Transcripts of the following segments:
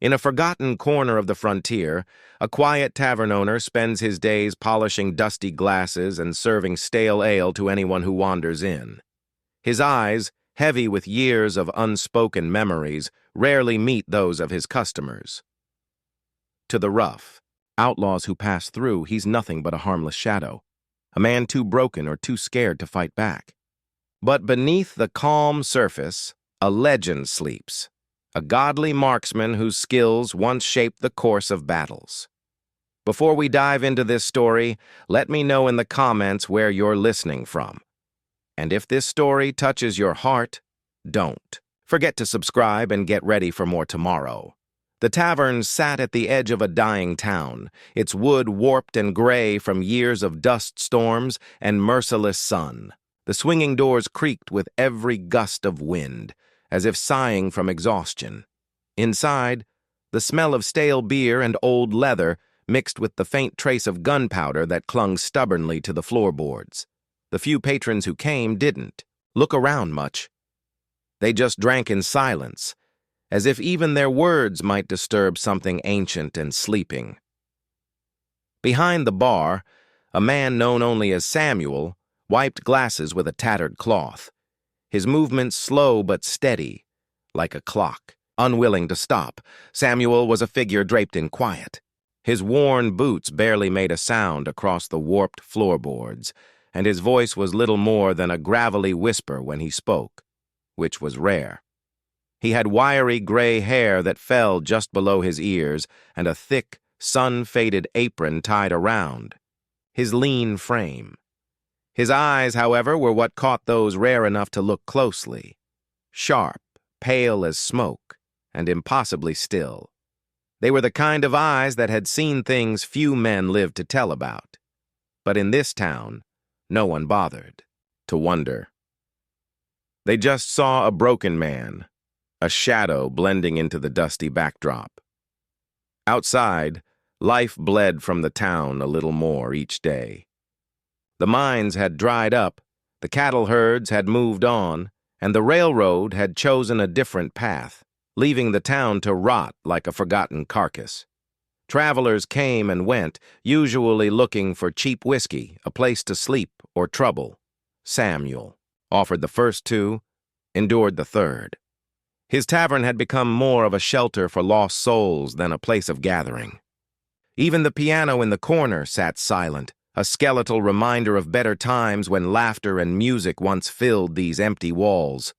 In a forgotten corner of the frontier, a quiet tavern owner spends his days polishing dusty glasses and serving stale ale to anyone who wanders in. His eyes, heavy with years of unspoken memories, rarely meet those of his customers. To the rough, outlaws who pass through, he's nothing but a harmless shadow, a man too broken or too scared to fight back. But beneath the calm surface, a legend sleeps, a godly marksman whose skills once shaped the course of battles. Before we dive into this story, let me know in the comments where you're listening from. And if this story touches your heart, don't forget to subscribe and get ready for more tomorrow. The tavern sat at the edge of a dying town, its wood warped and gray from years of dust storms and merciless sun. The swinging doors creaked with every gust of wind, as if sighing from exhaustion. Inside, the smell of stale beer and old leather mixed with the faint trace of gunpowder that clung stubbornly to the floorboards. The few patrons who came didn't look around much. They just drank in silence, as if even their words might disturb something ancient and sleeping. Behind the bar, a man known only as Samuel wiped glasses with a tattered cloth, his movements slow but steady, like a clock. Unwilling to stop, Samuel was a figure draped in quiet. His worn boots barely made a sound across the warped floorboards, and his voice was little more than a gravelly whisper when he spoke, which was rare. He had wiry gray hair that fell just below his ears and a thick, sun-faded apron tied around his lean frame. His eyes, however, were what caught those rare enough to look closely. Sharp, pale as smoke, and impossibly still. They were the kind of eyes that had seen things few men lived to tell about. But in this town, no one bothered to wonder. They just saw a broken man, a shadow blending into the dusty backdrop. Outside, life bled from the town a little more each day. The mines had dried up, the cattle herds had moved on, and the railroad had chosen a different path, leaving the town to rot like a forgotten carcass. Travelers came and went, usually looking for cheap whiskey, a place to sleep, or trouble. Samuel offered the first two, endured the third. His tavern had become more of a shelter for lost souls than a place of gathering. Even the piano in the corner sat silent, a skeletal reminder of better times when laughter and music once filled these empty walls.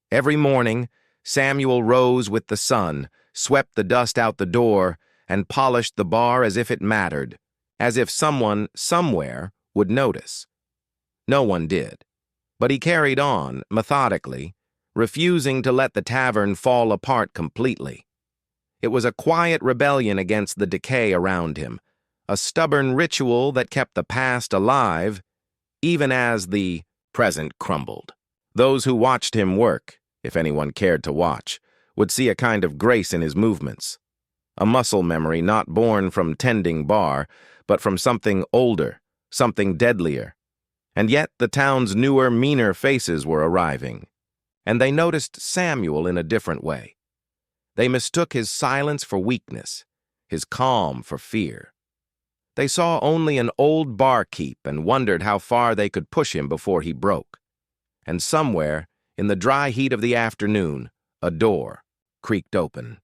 Every morning, Samuel rose with the sun, swept the dust out the door, and polished the bar as if it mattered, as if someone, somewhere, would notice. No one did, but he carried on, methodically, refusing to let the tavern fall apart completely. It was a quiet rebellion against the decay around him, a stubborn ritual that kept the past alive, even as the present crumbled. Those who watched him work, if anyone cared to watch, would see a kind of grace in his movements, a muscle memory not born from tending bar, but from something older, something deadlier. And yet the town's newer, meaner faces were arriving, and they noticed Samuel in a different way. They mistook his silence for weakness, his calm for fear. They saw only an old barkeep and wondered how far they could push him before he broke. And somewhere, in the dry heat of the afternoon, a door creaked open,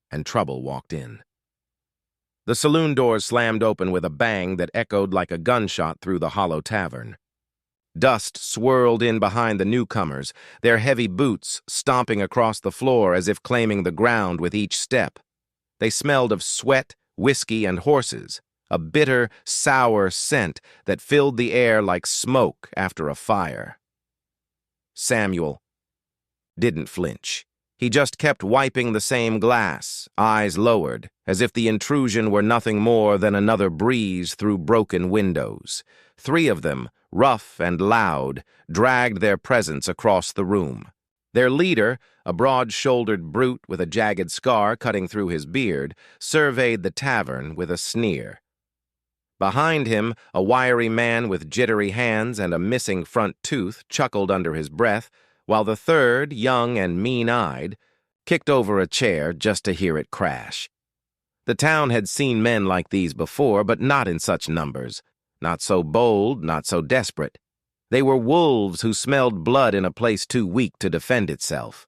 and trouble walked in. The saloon doors slammed open with a bang that echoed like a gunshot through the hollow tavern. Dust swirled in behind the newcomers, their heavy boots stomping across the floor as if claiming the ground with each step. They smelled of sweat, whiskey, and horses, a bitter, sour scent that filled the air like smoke after a fire. Samuel didn't flinch. He just kept wiping the same glass, eyes lowered, as if the intrusion were nothing more than another breeze through broken windows. 3 of them, rough and loud, dragged their presence across the room. Their leader, a broad-shouldered brute with a jagged scar cutting through his beard, surveyed the tavern with a sneer. Behind him, a wiry man with jittery hands and a missing front tooth chuckled under his breath, while the third, young and mean-eyed, kicked over a chair just to hear it crash. The town had seen men like these before, but not in such numbers. Not so bold, not so desperate. They were wolves who smelled blood in a place too weak to defend itself.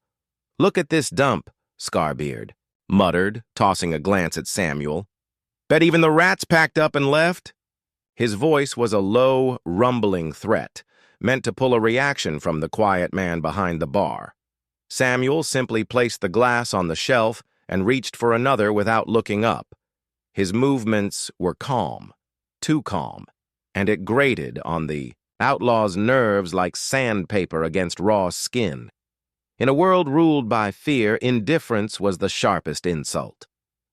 "Look at this dump," Scarbeard muttered, tossing a glance at Samuel. "Bet even the rats packed up and left?" His voice was a low, rumbling threat, meant to pull a reaction from the quiet man behind the bar. Samuel simply placed the glass on the shelf and reached for another without looking up. His movements were calm, too calm, and it grated on the outlaw's nerves like sandpaper against raw skin. In a world ruled by fear, indifference was the sharpest insult.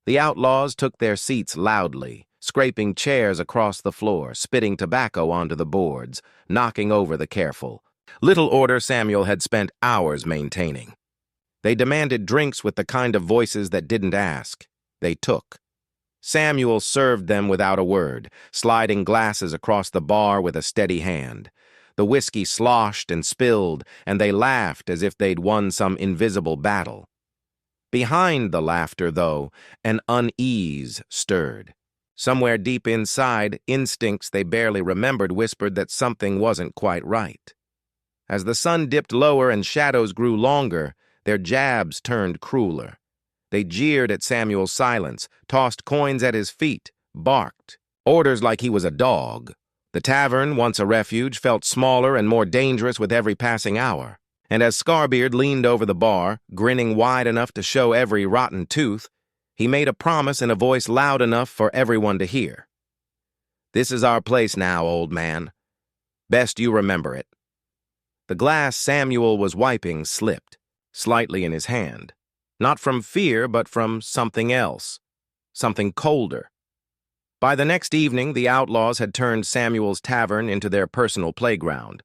The outlaws took their seats loudly, scraping chairs across the floor, spitting tobacco onto the boards, knocking over the careful. Little order Samuel had spent hours maintaining. They demanded drinks with the kind of voices that didn't ask. They took. Samuel served them without a word, sliding glasses across the bar with a steady hand. The whiskey sloshed and spilled, and they laughed as if they'd won some invisible battle. Behind the laughter, though, an unease stirred. Somewhere deep inside, instincts they barely remembered whispered that something wasn't quite right. As the sun dipped lower and shadows grew longer, their jabs turned crueler. They jeered at Samuel's silence, tossed coins at his feet, barked, orders like he was a dog. The tavern, once a refuge, felt smaller and more dangerous with every passing hour. And as Scarbeard leaned over the bar, grinning wide enough to show every rotten tooth, he made a promise in a voice loud enough for everyone to hear. "This is our place now, old man. Best you remember it." The glass Samuel was wiping slipped, slightly in his hand. Not from fear, but from something else. Something colder. By the next evening, the outlaws had turned Samuel's tavern into their personal playground.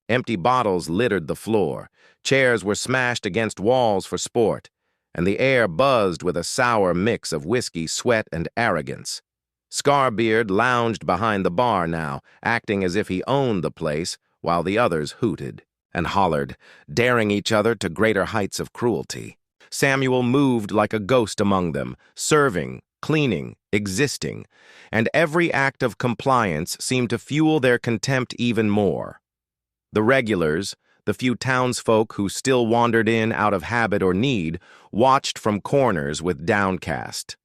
Empty bottles littered the floor, chairs were smashed against walls for sport, and the air buzzed with a sour mix of whiskey, sweat, and arrogance. Scarbeard lounged behind the bar now, acting as if he owned the place, while the others hooted and hollered, daring each other to greater heights of cruelty. Samuel moved like a ghost among them, serving, cleaning, existing, and every act of compliance seemed to fuel their contempt even more. The regulars, the few townsfolk who still wandered in out of habit or need, watched from corners with downcast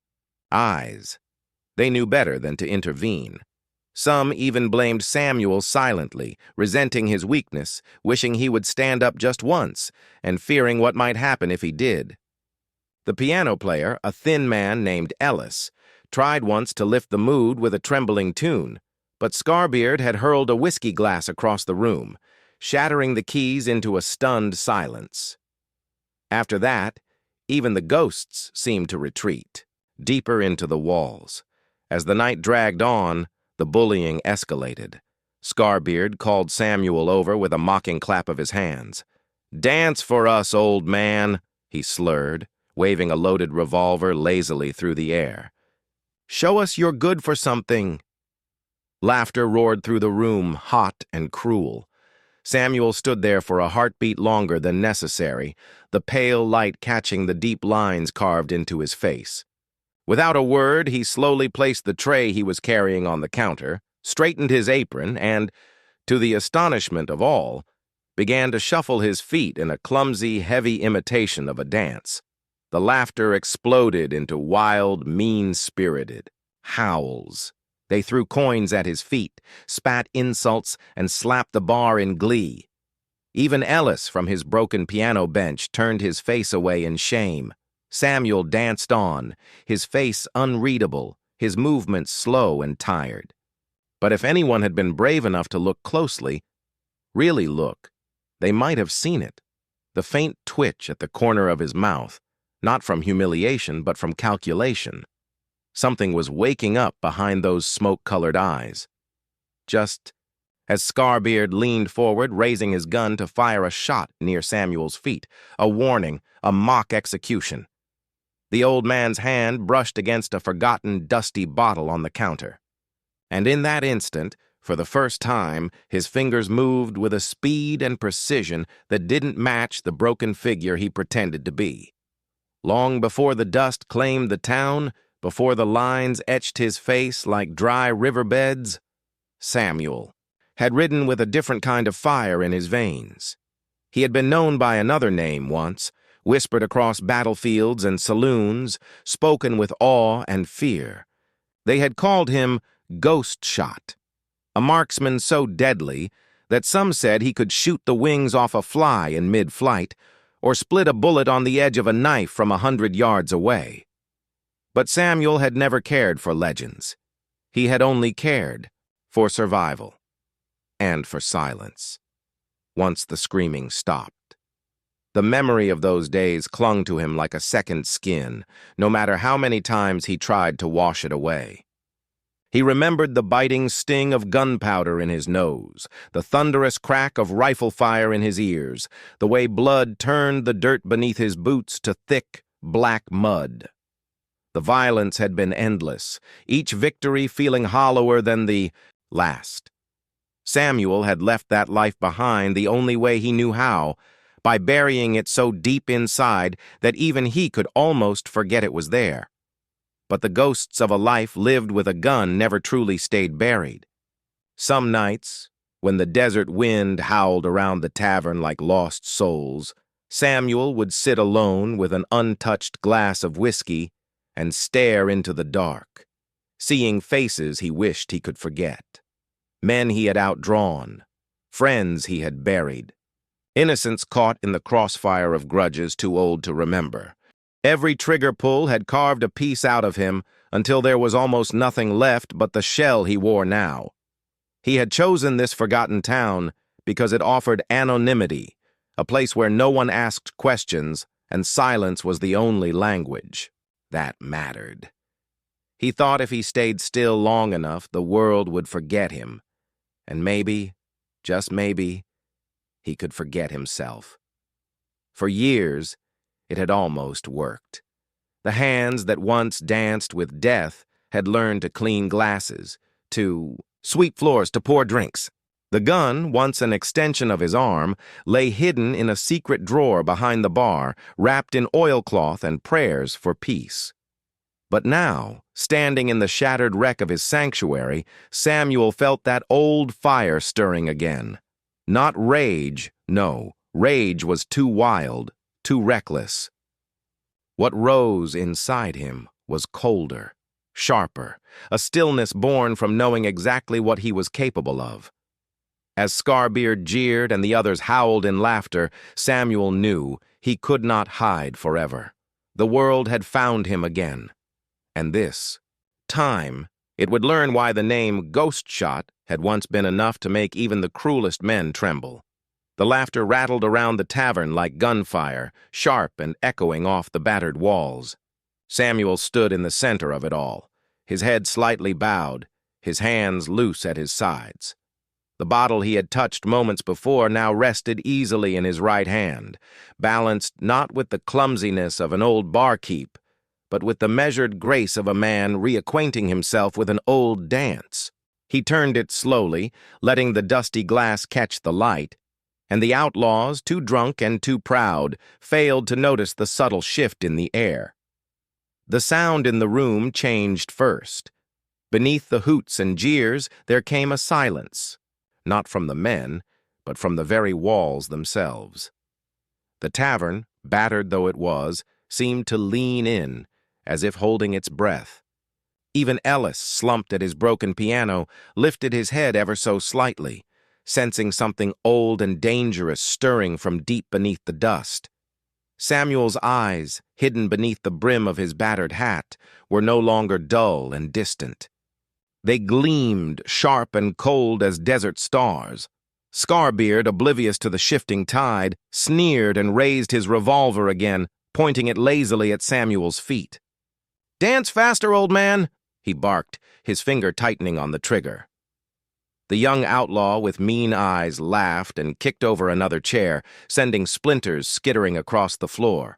eyes. They knew better than to intervene. Some even blamed Samuel silently, resenting his weakness, wishing he would stand up just once, and fearing what might happen if he did. The piano player, a thin man named Ellis, tried once to lift the mood with a trembling tune, but Scarbeard had hurled a whiskey glass across the room, shattering the keys into a stunned silence. After that, even the ghosts seemed to retreat, deeper into the walls. As the night dragged on, the bullying escalated. Scarbeard called Samuel over with a mocking clap of his hands. "Dance for us, old man," he slurred, waving a loaded revolver lazily through the air. "Show us you're good for something." Laughter roared through the room, hot and cruel. Samuel stood there for a heartbeat longer than necessary, the pale light catching the deep lines carved into his face. Without a word, he slowly placed the tray he was carrying on the counter, straightened his apron, and, to the astonishment of all, began to shuffle his feet in a clumsy, heavy imitation of a dance. The laughter exploded into wild, mean-spirited howls. They threw coins at his feet, spat insults, and slapped the bar in glee. Even Ellis, from his broken piano bench, turned his face away in shame. Samuel danced on, his face unreadable, his movements slow and tired. But if anyone had been brave enough to look closely, really look, they might have seen it. The faint twitch at the corner of his mouth, not from humiliation, but from calculation. Something was waking up behind those smoke-colored eyes. Just as Scarbeard leaned forward, raising his gun to fire a shot near Samuel's feet, a warning, a mock execution. The old man's hand brushed against a forgotten, dusty bottle on the counter. And in that instant, for the first time, his fingers moved with a speed and precision that didn't match the broken figure he pretended to be. Long before the dust claimed the town, before the lines etched his face like dry riverbeds, Samuel had ridden with a different kind of fire in his veins. He had been known by another name once, whispered across battlefields and saloons, spoken with awe and fear. They had called him Ghost Shot, a marksman so deadly that some said he could shoot the wings off a fly in mid-flight or split a bullet on the edge of a knife from 100 yards away. But Samuel had never cared for legends. He had only cared for survival and for silence. Once the screaming stopped, the memory of those days clung to him like a second skin, no matter how many times he tried to wash it away. He remembered the biting sting of gunpowder in his nose, the thunderous crack of rifle fire in his ears, the way blood turned the dirt beneath his boots to thick, black mud. The violence had been endless, each victory feeling hollower than the last. Samuel had left that life behind the only way he knew how, by burying it so deep inside that even he could almost forget it was there. But the ghosts of a life lived with a gun never truly stayed buried. Some nights, when the desert wind howled around the tavern like lost souls, Samuel would sit alone with an untouched glass of whiskey and stare into the dark, seeing faces he wished he could forget. Men he had outdrawn, friends he had buried, innocents caught in the crossfire of grudges too old to remember. Every trigger pull had carved a piece out of him until there was almost nothing left but the shell he wore now. He had chosen this forgotten town because it offered anonymity, a place where no one asked questions and silence was the only language that mattered. He thought if he stayed still long enough, the world would forget him. And maybe, just maybe, he could forget himself. For years, it had almost worked. The hands that once danced with death had learned to clean glasses, to sweep floors, to pour drinks. The gun, once an extension of his arm, lay hidden in a secret drawer behind the bar, wrapped in oilcloth and prayers for peace. But now, standing in the shattered wreck of his sanctuary, Samuel felt that old fire stirring again. Not rage, no, rage was too wild, too reckless. What rose inside him was colder, sharper, a stillness born from knowing exactly what he was capable of. As Scarbeard jeered and the others howled in laughter, Samuel knew he could not hide forever. The world had found him again. And this, time, it would learn why the name Ghost Shot had once been enough to make even the cruelest men tremble. The laughter rattled around the tavern like gunfire, sharp and echoing off the battered walls. Samuel stood in the center of it all, his head slightly bowed, his hands loose at his sides. The bottle he had touched moments before now rested easily in his right hand, balanced not with the clumsiness of an old barkeep, but with the measured grace of a man reacquainting himself with an old dance. He turned it slowly, letting the dusty glass catch the light, and the outlaws, too drunk and too proud, failed to notice the subtle shift in the air. The sound in the room changed first. Beneath the hoots and jeers, there came a silence, not from the men, but from the very walls themselves. The tavern, battered though it was, seemed to lean in, as if holding its breath. Even Ellis, slumped at his broken piano, lifted his head ever so slightly, sensing something old and dangerous stirring from deep beneath the dust. Samuel's eyes, hidden beneath the brim of his battered hat, were no longer dull and distant. They gleamed, sharp and cold as desert stars. Scarbeard, oblivious to the shifting tide, sneered and raised his revolver again, pointing it lazily at Samuel's feet. "Dance faster, old man," he barked, his finger tightening on the trigger. The young outlaw with mean eyes laughed and kicked over another chair, sending splinters skittering across the floor.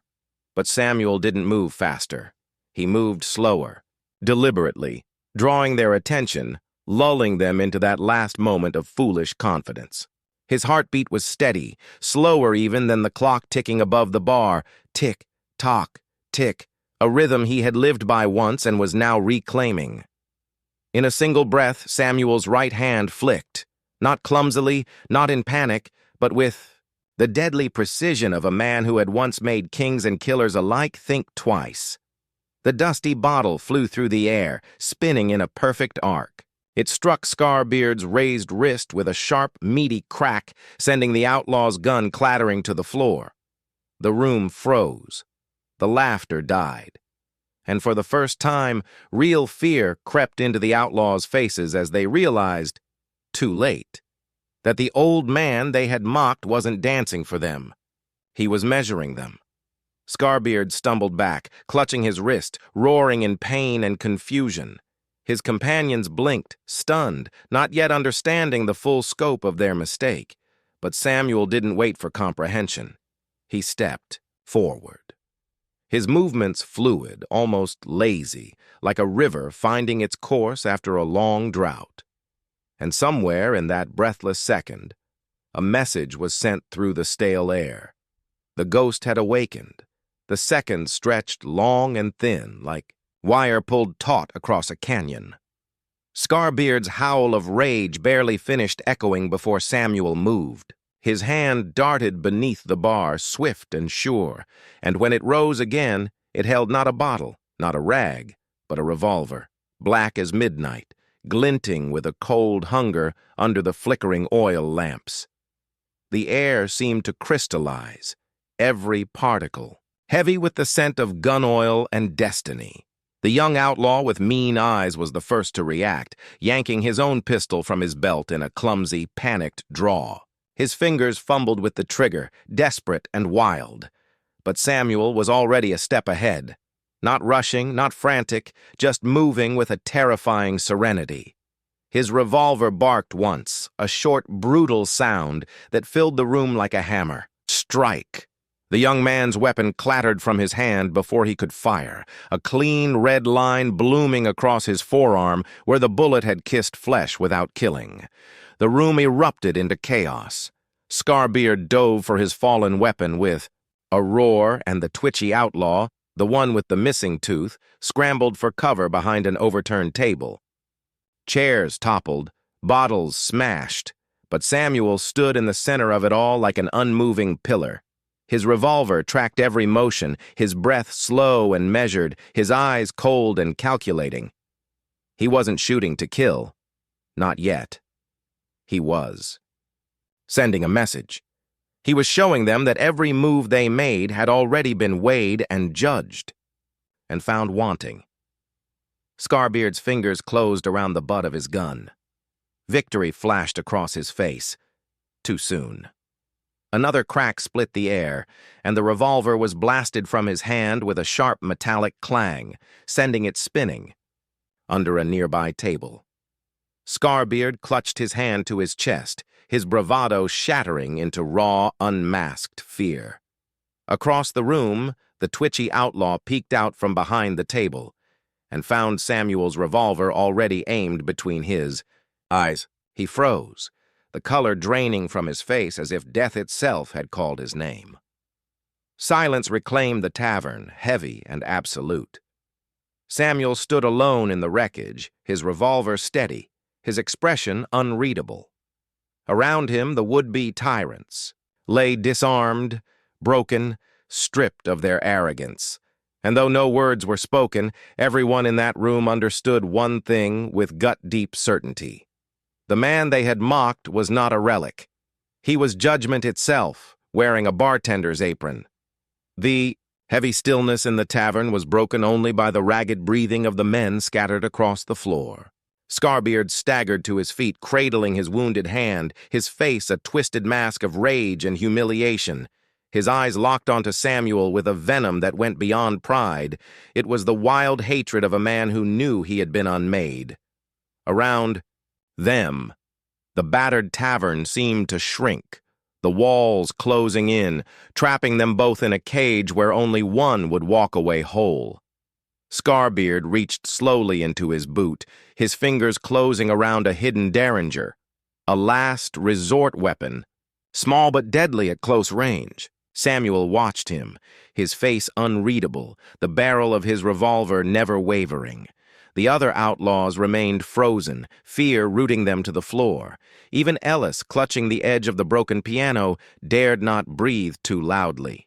But Samuel didn't move faster. He moved slower, deliberately, drawing their attention, lulling them into that last moment of foolish confidence. His heartbeat was steady, slower even than the clock ticking above the bar, tick, tock, tick, a rhythm he had lived by once and was now reclaiming. In a single breath, Samuel's right hand flicked, not clumsily, not in panic, but with the deadly precision of a man who had once made kings and killers alike think twice. The dusty bottle flew through the air, spinning in a perfect arc. It struck Scarbeard's raised wrist with a sharp, meaty crack, sending the outlaw's gun clattering to the floor. The room froze. The laughter died. And for the first time, real fear crept into the outlaws' faces as they realized, too late, that the old man they had mocked wasn't dancing for them. He was measuring them. Scarbeard stumbled back, clutching his wrist, roaring in pain and confusion. His companions blinked, stunned, not yet understanding the full scope of their mistake. But Samuel didn't wait for comprehension. He stepped forward. His movements fluid, almost lazy, like a river finding its course after a long drought. And somewhere in that breathless second, a message was sent through the stale air. The ghost had awakened. The seconds stretched long and thin, like wire pulled taut across a canyon. Scarbeard's howl of rage barely finished echoing before Samuel moved. His hand darted beneath the bar, swift and sure, and when it rose again, it held not a bottle, not a rag, but a revolver, black as midnight, glinting with a cold hunger under the flickering oil lamps. The air seemed to crystallize, every particle, heavy with the scent of gun oil and destiny. The young outlaw with mean eyes was the first to react, yanking his own pistol from his belt in a clumsy, panicked draw. His fingers fumbled with the trigger, desperate and wild. But Samuel was already a step ahead. Not rushing, not frantic, just moving with a terrifying serenity. His revolver barked once, a short, brutal sound that filled the room like a hammer. Strike! The young man's weapon clattered from his hand before he could fire, a clean red line blooming across his forearm where the bullet had kissed flesh without killing. The room erupted into chaos. Scarbeard dove for his fallen weapon with a roar, and the twitchy outlaw, the one with the missing tooth, scrambled for cover behind an overturned table. Chairs toppled, bottles smashed, but Samuel stood in the center of it all like an unmoving pillar. His revolver tracked every motion, his breath slow and measured, his eyes cold and calculating. He wasn't shooting to kill. Not yet. He was sending a message. He was showing them that every move they made had already been weighed and judged, and found wanting. Scarbeard's fingers closed around the butt of his gun. Victory flashed across his face. Too soon. Another crack split the air, and the revolver was blasted from his hand with a sharp metallic clang, sending it spinning under a nearby table. Scarbeard clutched his hand to his chest, his bravado shattering into raw, unmasked fear. Across the room, the twitchy outlaw peeked out from behind the table and found Samuel's revolver already aimed between his eyes. He froze, the color draining from his face as if death itself had called his name. Silence reclaimed the tavern, heavy and absolute. Samuel stood alone in the wreckage, his revolver steady, his expression unreadable. Around him, the would-be tyrants lay disarmed, broken, stripped of their arrogance. And though no words were spoken, everyone in that room understood one thing with gut-deep certainty. The man they had mocked was not a relic. He was judgment itself, wearing a bartender's apron. The heavy stillness in the tavern was broken only by the ragged breathing of the men scattered across the floor. Scarbeard staggered to his feet, cradling his wounded hand, his face a twisted mask of rage and humiliation. His eyes locked onto Samuel with a venom that went beyond pride. It was the wild hatred of a man who knew he had been unmade. Around them, the battered tavern seemed to shrink, the walls closing in, trapping them both in a cage where only one would walk away whole. Scarbeard reached slowly into his boot, his fingers closing around a hidden derringer, a last resort weapon, small but deadly at close range. Samuel watched him, his face unreadable, the barrel of his revolver never wavering. The other outlaws remained frozen, fear rooting them to the floor. Even Ellis, clutching the edge of the broken piano, dared not breathe too loudly.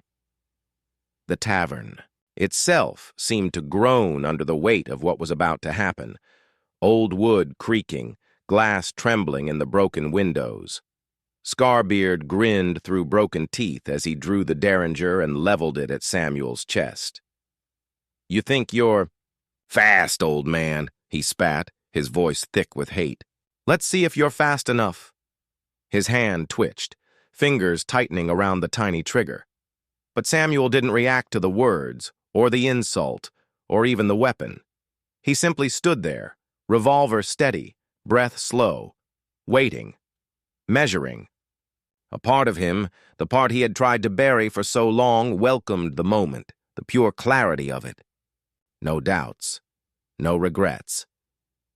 The tavern itself seemed to groan under the weight of what was about to happen. Old wood creaking, glass trembling in the broken windows. Scarbeard grinned through broken teeth as he drew the derringer and leveled it at Samuel's chest. "You think you're fast, old man," he spat, his voice thick with hate. "Let's see if you're fast enough." His hand twitched, fingers tightening around the tiny trigger. But Samuel didn't react to the words, or the insult, or even the weapon. He simply stood there, revolver steady, breath slow, waiting, measuring. A part of him, the part he had tried to bury for so long, welcomed the moment, the pure clarity of it. No doubts, no regrets,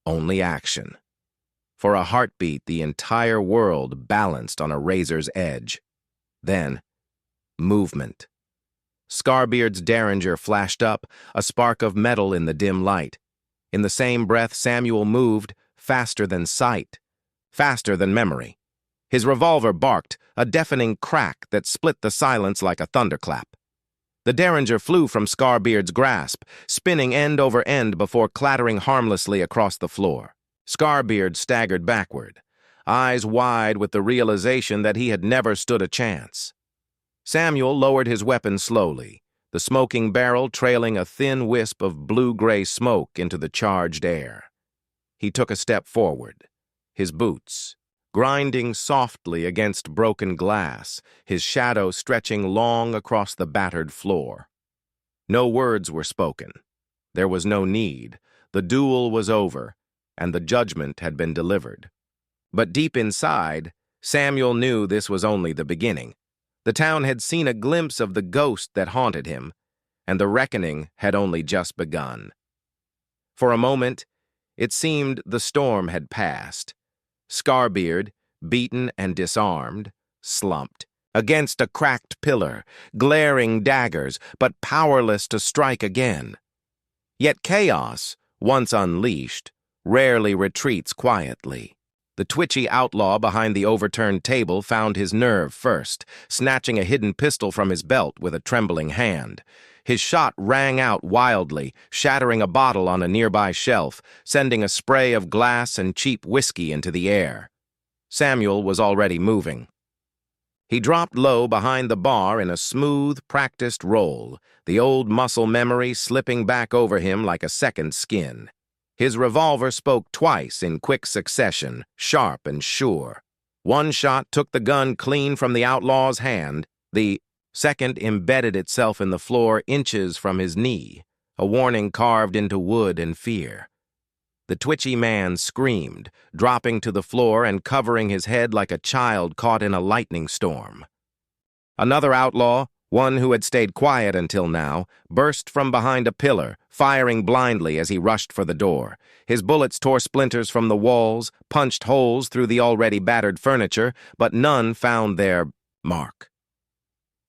only action. For a heartbeat, the entire world balanced on a razor's edge. Then, movement. Scarbeard's derringer flashed up, a spark of metal in the dim light. In the same breath, Samuel moved, faster than sight, faster than memory. His revolver barked, a deafening crack that split the silence like a thunderclap. The derringer flew from Scarbeard's grasp, spinning end over end before clattering harmlessly across the floor. Scarbeard staggered backward, eyes wide with the realization that he had never stood a chance. Samuel lowered his weapon slowly, the smoking barrel trailing a thin wisp of blue-gray smoke into the charged air. He took a step forward, his boots grinding softly against broken glass, his shadow stretching long across the battered floor. No words were spoken. There was no need. The duel was over, and the judgment had been delivered. But deep inside, Samuel knew this was only the beginning. The town had seen a glimpse of the ghost that haunted him, and the reckoning had only just begun. For a moment, it seemed the storm had passed. Scarbeard, beaten and disarmed, slumped against a cracked pillar, glaring daggers, but powerless to strike again. Yet chaos, once unleashed, rarely retreats quietly. The twitchy outlaw behind the overturned table found his nerve first, snatching a hidden pistol from his belt with a trembling hand. His shot rang out wildly, shattering a bottle on a nearby shelf, sending a spray of glass and cheap whiskey into the air. Samuel was already moving. He dropped low behind the bar in a smooth, practiced roll, the old muscle memory slipping back over him like a second skin. His revolver spoke twice in quick succession, sharp and sure. One shot took the gun clean from the outlaw's hand. The second embedded itself in the floor inches from his knee, a warning carved into wood and fear. The twitchy man screamed, dropping to the floor and covering his head like a child caught in a lightning storm. Another outlaw, one who had stayed quiet until now, burst from behind a pillar, firing blindly as he rushed for the door. His bullets tore splinters from the walls, punched holes through the already battered furniture, but none found their mark.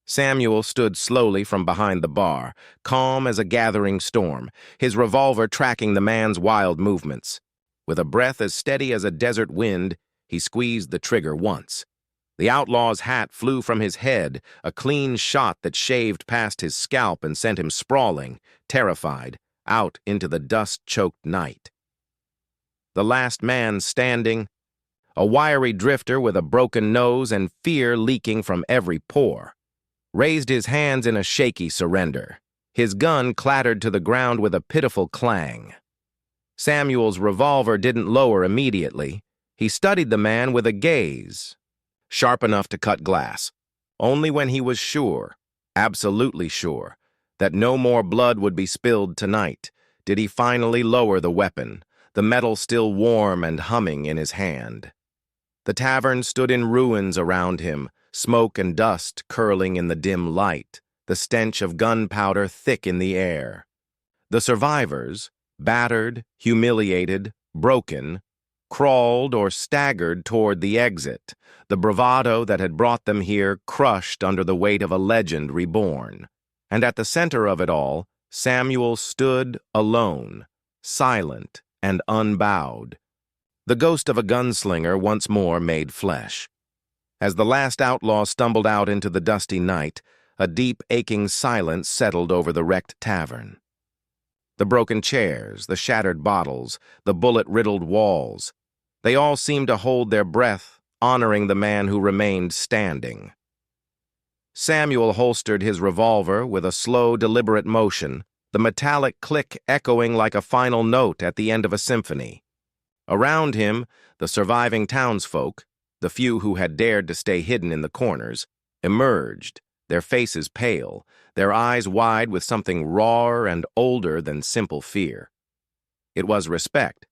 Samuel stood slowly from behind the bar, calm as a gathering storm, his revolver tracking the man's wild movements. With a breath as steady as a desert wind, he squeezed the trigger once. The outlaw's hat flew from his head, a clean shot that shaved past his scalp and sent him sprawling, terrified, out into the dust-choked night. The last man standing, a wiry drifter with a broken nose and fear leaking from every pore, raised his hands in a shaky surrender. His gun clattered to the ground with a pitiful clang. Samuel's revolver didn't lower immediately. He studied the man with a gaze, sharp enough to cut glass. Only when he was sure, absolutely sure, that no more blood would be spilled tonight, did he finally lower the weapon, the metal still warm and humming in his hand. The tavern stood in ruins around him, smoke and dust curling in the dim light, the stench of gunpowder thick in the air. The survivors, battered, humiliated, broken, crawled or staggered toward the exit, the bravado that had brought them here crushed under the weight of a legend reborn. And at the center of it all, Samuel stood alone, silent and unbowed. The ghost of a gunslinger once more made flesh. As the last outlaw stumbled out into the dusty night, a deep, aching silence settled over the wrecked tavern. The broken chairs, the shattered bottles, the bullet-riddled walls, they all seemed to hold their breath, honoring the man who remained standing. Samuel holstered his revolver with a slow, deliberate motion, the metallic click echoing like a final note at the end of a symphony. Around him, the surviving townsfolk, the few who had dared to stay hidden in the corners, emerged, their faces pale, their eyes wide with something rawer and older than simple fear. It was respect.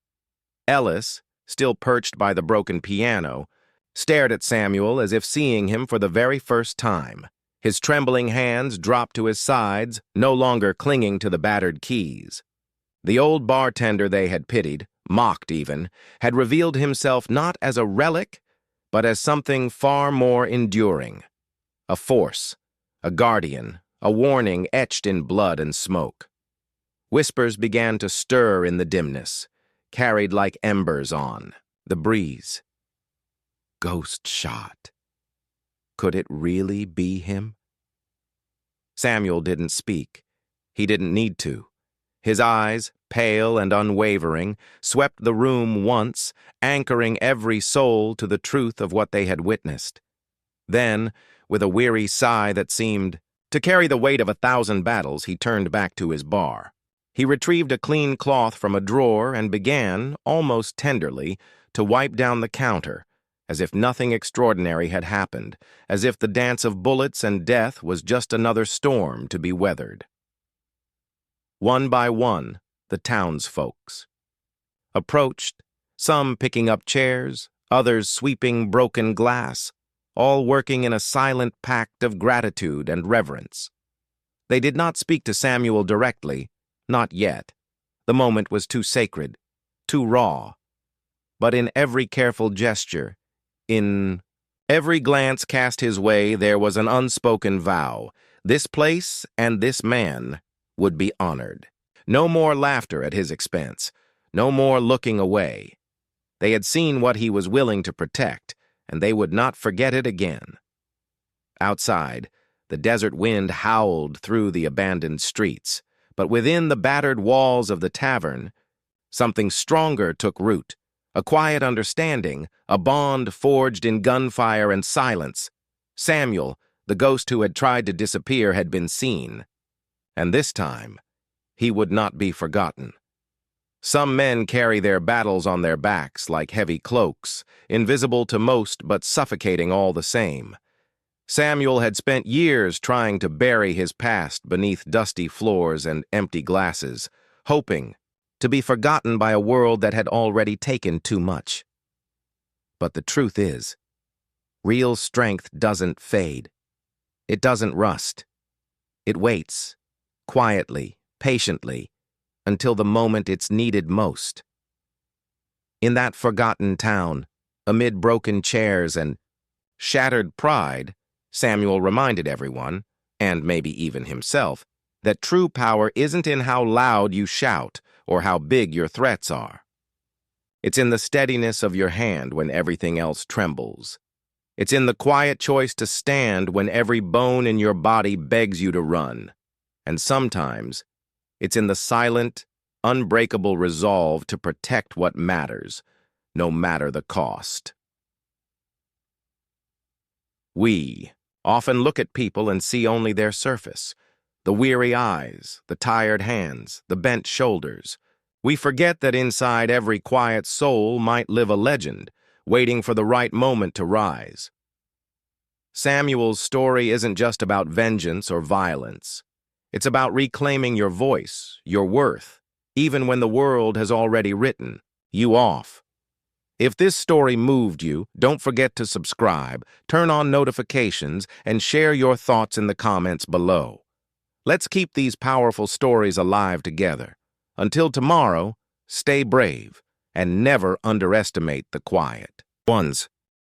Ellis, still perched by the broken piano, stared at Samuel as if seeing him for the very first time. His trembling hands dropped to his sides, no longer clinging to the battered keys. The old bartender they had pitied, mocked even, had revealed himself not as a relic, but as something far more enduring. A force, a guardian, a warning etched in blood and smoke. Whispers began to stir in the dimness, carried like embers on the breeze. Ghost shot. Could it really be him? Samuel didn't speak. He didn't need to. His eyes, pale and unwavering, swept the room once, anchoring every soul to the truth of what they had witnessed. Then, with a weary sigh that seemed to carry the weight of 1,000 battles, he turned back to his bar. He retrieved a clean cloth from a drawer and began, almost tenderly, to wipe down the counter, as if nothing extraordinary had happened, as if the dance of bullets and death was just another storm to be weathered. One by one, the townsfolks approached, some picking up chairs, others sweeping broken glass, all working in a silent pact of gratitude and reverence. They did not speak to Samuel directly, not yet. The moment was too sacred, too raw. But in every careful gesture, in every glance cast his way, there was an unspoken vow. This place and this man would be honored. No more laughter at his expense, no more looking away. They had seen what he was willing to protect, and they would not forget it again. Outside, the desert wind howled through the abandoned streets, but within the battered walls of the tavern, something stronger took root, a quiet understanding, a bond forged in gunfire and silence. Samuel, the ghost who had tried to disappear, had been seen, and this time, he would not be forgotten. Some men carry their battles on their backs like heavy cloaks, invisible to most but suffocating all the same. Samuel had spent years trying to bury his past beneath dusty floors and empty glasses, hoping to be forgotten by a world that had already taken too much. But the truth is, real strength doesn't fade. It doesn't rust. It waits, quietly, patiently, until the moment it's needed most. In that forgotten town, amid broken chairs and shattered pride, Samuel reminded everyone, and maybe even himself, that true power isn't in how loud you shout or how big your threats are. It's in the steadiness of your hand when everything else trembles. It's in the quiet choice to stand when every bone in your body begs you to run. And sometimes, it's in the silent, unbreakable resolve to protect what matters, no matter the cost. We often look at people and see only their surface, the weary eyes, the tired hands, the bent shoulders. We forget that inside every quiet soul might live a legend, waiting for the right moment to rise. Samuel's story isn't just about vengeance or violence. It's about reclaiming your voice, your worth, even when the world has already written you off. If this story moved you, don't forget to subscribe, turn on notifications, and share your thoughts in the comments below. Let's keep these powerful stories alive together. Until tomorrow, stay brave, and never underestimate the quiet ones.